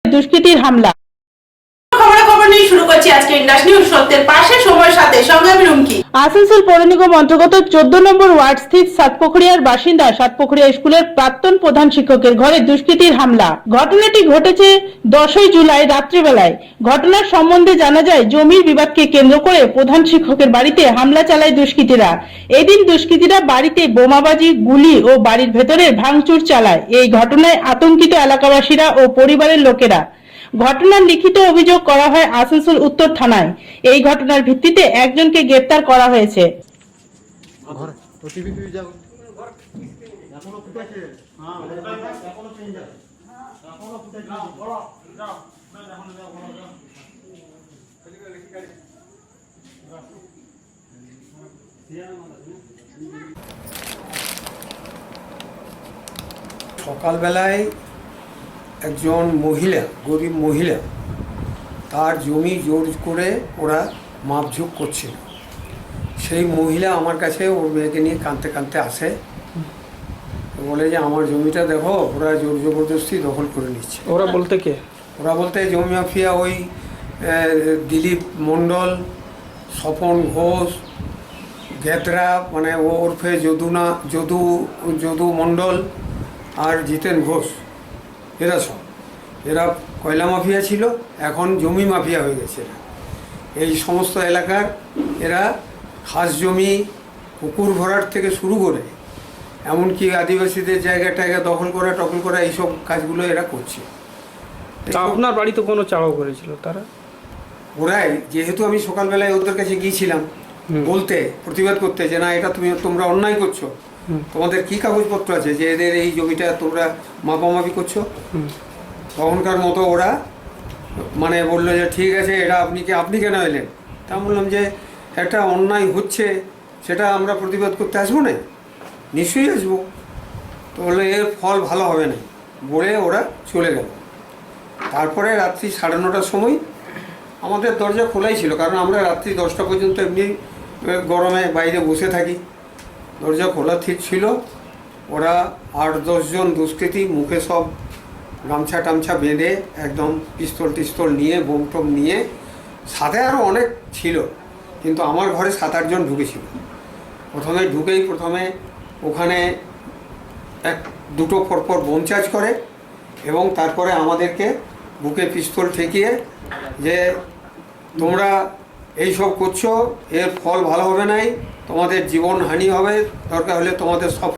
দুষ্কৃতীর হামলা। শুরু করছি আজকে ইন্ডাস নিউজ সত্যের পাশে সময়ের সাথে সঙ্গে আমি রুমকি। আসানসোল পৌর নিগম অন্তর্গত 14 নম্বর ওয়ার্ড স্থিত সাতপুকুরিয়ার বাসিন্দা সাতপুকুরিয়া স্কুলের প্রাক্তন প্রধান শিক্ষকের ঘরে দুষ্কৃতীর হামলা। ঘটনাটি ঘটেছে 10ই জুলাই রাত্রিবেলায়। ঘটনার সম্বন্ধে জানা যায়, জমির বিবাদকে কেন্দ্র করে প্রধান শিক্ষকের বাড়িতে হামলা চালায় দুষ্কৃতীরা। এদিন দুষ্কৃতীরা বাড়িতে বোমাবাজি, গুলি ও বাড়ির ভেতরে ভাঙচুর চালায়। এই ঘটনায় আতঙ্কিত এলাকাবাসীরা ও পরিবারের লোকেরা। ঘটনার লিখিত অভিযোগ করা হয় আসানসোল উত্তর থানায়। এই ঘটনার ভিত্তিতে একজনকে গ্রেফতার করা হয়েছে। সকালবেলায় একজন মহিলা, গরিব মহিলা, তার জমি জোর করে ওরা মাপঝোঁক করছিল। সেই মহিলা আমার কাছে ওর মেয়েকে নিয়ে কাঁদতে কাঁদতে আসে, বলে যে আমার জমিটা দেখো, ওরা জোর জবরদস্তি দখল করে নিচ্ছে। ওরা বলতে কে? ওরা বলতে জমি মাফিয়া, ওই দিলীপ মণ্ডল, স্বপন ঘোষ, গেতরা মানে ও ওরফে যদু মণ্ডল আর জিতেন ঘোষ, এরা কয়লা মাফিয়া ছিল, এখন জমি মাফিয়া হয়ে গেছে। এই সমস্ত এলাকার এরা খাস জমি, পুকুর ভরাট থেকে শুরু করে এমনকি আদিবাসীদের জায়গা দখল করা এইসব কাজগুলো এরা করছে। আপনার বাড়িতে কোনো চাওয়া করেছিল তারা? ওরাই, যেহেতু আমি সকালবেলায় ওদের কাছে গিয়েছিলাম বলতে, প্রতিবাদ করতে, যে না এটা তোমরা অন্যায় করছো, তোমাদের কি কাগজপত্র আছে যে এদের এই জমিটা তোমরা মাপামাপি করছো। তখনকার মতো ওরা মানে বললো যে ঠিক আছে, এটা আপনি কেন এলেন? তা বললাম যে একটা অন্যায় হচ্ছে, সেটা আমরা প্রতিবাদ করতে আসবো না, নিশ্চয়ই আসবো। তো বললো এর ফল ভালো হবে না, বলে ওরা চলে গেল। তারপরে রাত্রি 9:30টার সময় আমাদের দরজা খোলাই ছিল, কারণ আমরা রাত্রি 10টা পর্যন্ত এমনি গরমে বাইরে বসে থাকি। দরজা খোলা ঠিক ছিল। ওরা 8-10 জন দুষ্কৃতী, মুখে সব গামছা টামছা বেঁধে, একদম পিস্তল নিয়ে, বোম টোম নিয়ে, সাথে আরও অনেক ছিল, কিন্তু আমার ঘরে 7-8 জন ঢুকেছিল। প্রথমে ওখানে 1-2টো পরপর বোম চার্জ করে, এবং তারপরে আমাদেরকে বুকে পিস্তল ঠেকিয়ে যে তোমরা এইসব করছো, এর ফল ভালো হবে নাই, তোমাদের জীবন হানি হবে, দরকার হলে তোমাদের সব